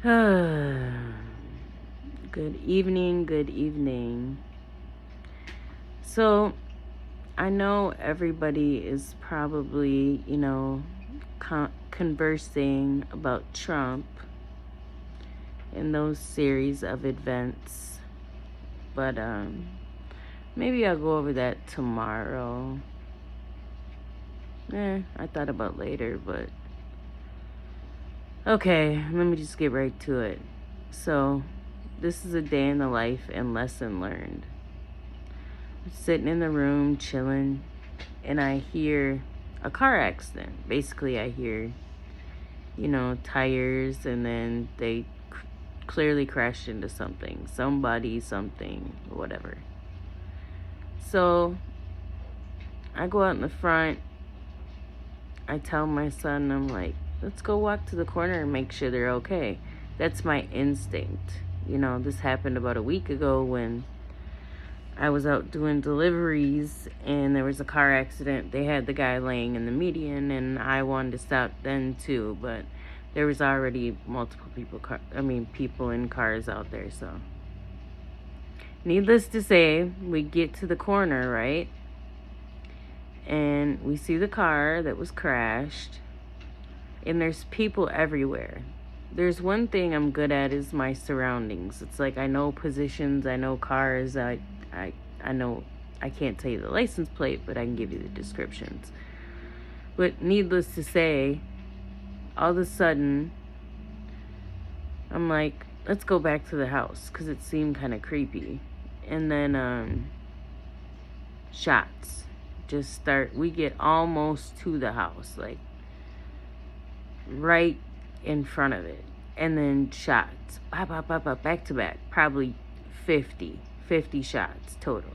Good evening, good evening. So, I know everybody is probably, conversing about Trump and those series of events, but maybe I'll go over that tomorrow. I thought about later, but okay, let me just get right to it. So, this is a day in the life and lesson learned. I'm sitting in the room, chilling, and I hear a car accident. Basically, I hear, tires, and then they clearly crashed into something. Somebody, something, whatever. So, I go out in the front. I tell my son, I'm like, let's go walk to the corner and make sure they're okay. That's my instinct. This happened about a week ago when I was out doing deliveries and there was a car accident. They had the guy laying in the median and I wanted to stop then too, but there was already multiple people in cars out there. So needless to say, we get to the corner, right? And we see the car that was crashed and there's people everywhere. There's one thing I'm good at is my surroundings. It's like I know positions, I know cars, I know I can't tell you the license plate, but I can give you the descriptions. But needless to say, all of a sudden, I'm like, let's go back to the house because it seemed kind of creepy. And then shots just start. We get almost to the house, like right in front of it. And then shots, back to back, probably 50 shots total.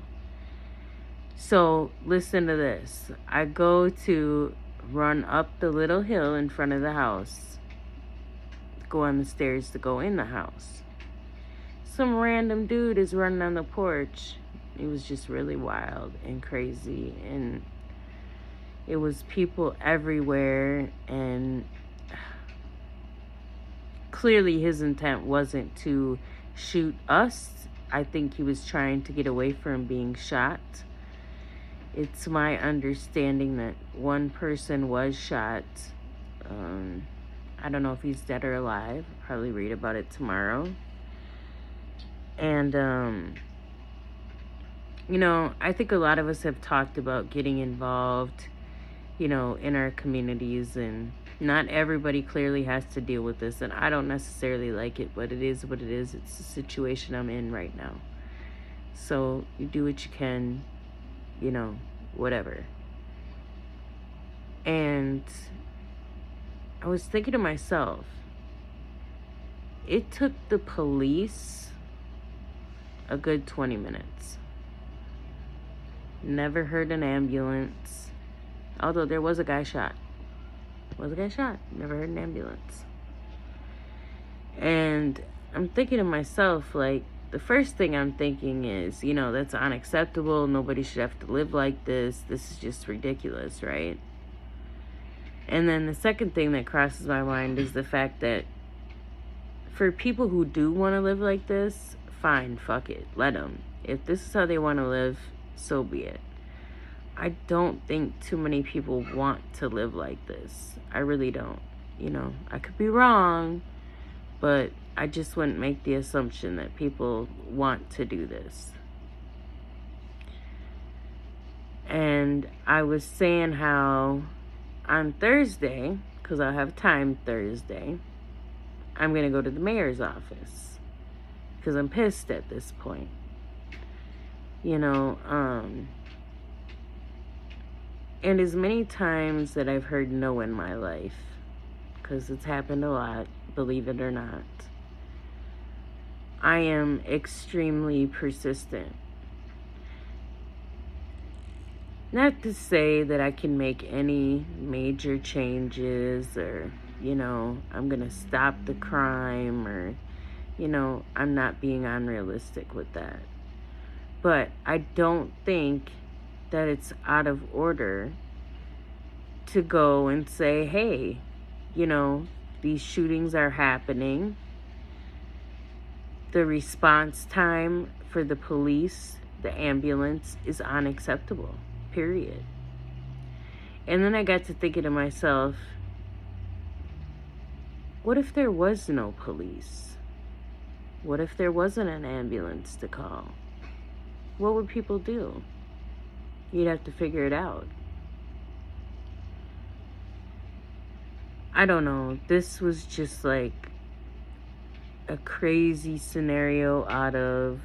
So listen to this. I go to run up the little hill in front of the house, go on the stairs to go in the house. Some random dude is running on the porch. It was just really wild and crazy, and it was people everywhere, and clearly his intent wasn't to shoot us. I think he was trying to get away from being shot. It's my understanding that one person was shot. I don't know if he's dead or alive. I'll probably read about it tomorrow. And, I think a lot of us have talked about getting involved, in our communities, and not everybody clearly has to deal with this, and I don't necessarily like it, but it is what it is. It's the situation I'm in right now. So you do what you can, whatever. And I was thinking to myself, it took the police a good 20 minutes. Never heard an ambulance. Although there was a guy shot. Never heard an ambulance. And I'm thinking to myself, like, the first thing I'm thinking is, that's unacceptable. Nobody should have to live like this. This is just ridiculous, right? And then the second thing that crosses my mind is the fact that for people who do want to live like this, fine, fuck it, let them. If this is how they want to live, so be it. I don't think too many people want to live like this. I really don't. I could be wrong, but I just wouldn't make the assumption that people want to do this. And I was saying how on Thursday, because I'll have time Thursday, I'm going to go to the mayor's office because I'm pissed at this point. And as many times that I've heard no in my life, because it's happened a lot, believe it or not, I am extremely persistent. Not to say that I can make any major changes or, I'm going to stop the crime or, I'm not being unrealistic with that. But I don't think that it's out of order to go and say, hey, these shootings are happening. the response time for the police, the ambulance, is unacceptable, period. And then I got to thinking to myself, what if there was no police? What if there wasn't an ambulance to call? What would people do? You'd have to figure it out. I don't know. This was just like a crazy scenario out of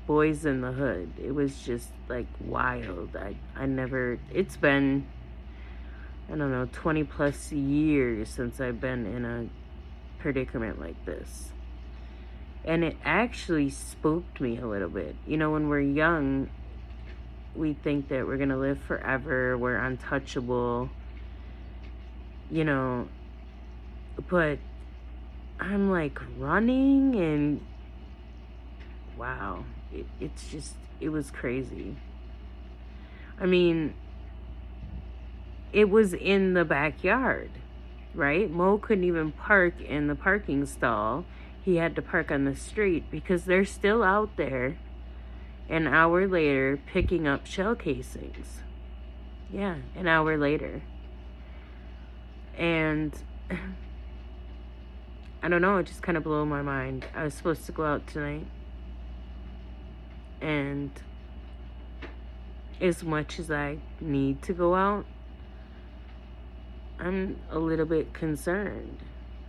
Boys in the Hood. It was just like wild. I never, it's been, I don't know, 20 plus years since I've been in a predicament like this. And it actually spooked me a little bit. You know, when we're young, we think that we're going to live forever, we're untouchable, you know, but I'm like running and wow, it's just, it was crazy. I mean, it was in the backyard, right? Mo couldn't even park in the parking stall. He had to park on the street because they're still out there an hour later picking up shell casings. Yeah, an hour later. And I don't know, it just kind of blew my mind. I was supposed to go out tonight. And as much as I need to go out, I'm a little bit concerned.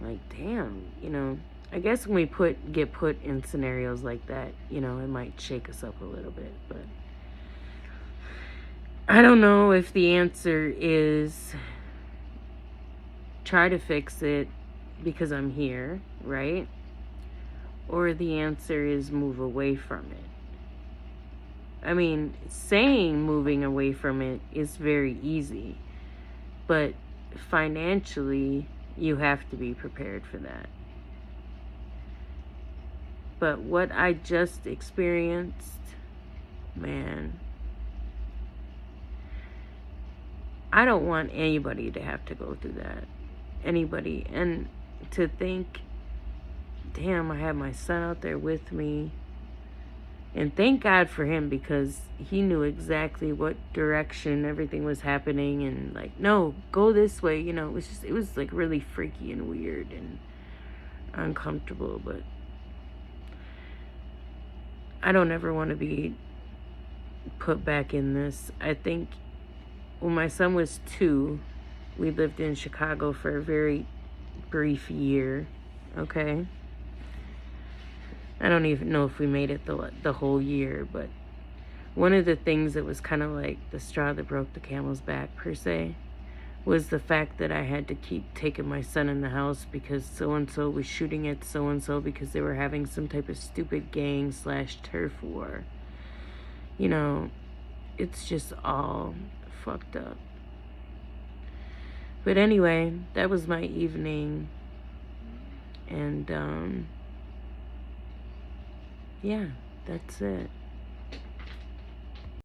Like, damn, you know, I guess when we get put in scenarios like that, you know, it might shake us up a little bit, but I don't know if the answer is try to fix it because I'm here, right? Or the answer is move away from it. I mean, saying moving away from it is very easy, but financially, you have to be prepared for that. But what I just experienced, man, I don't want anybody to have to go through that. Anybody. And to think, damn, I have my son out there with me. And thank God for him, because he knew exactly what direction everything was happening, and like, no, go this way. You know, it was like really freaky and weird and uncomfortable, but I don't ever want to be put back in this. I think when my son was 2, we lived in Chicago for a very brief year, okay? I don't even know if we made it the whole year, but one of the things that was kind of like the straw that broke the camel's back, per se, was the fact that I had to keep taking my son in the house because so-and-so was shooting at so-and-so because they were having some type of stupid gang/turf war. You know, it's just all fucked up. But anyway, that was my evening. And, yeah, that's it.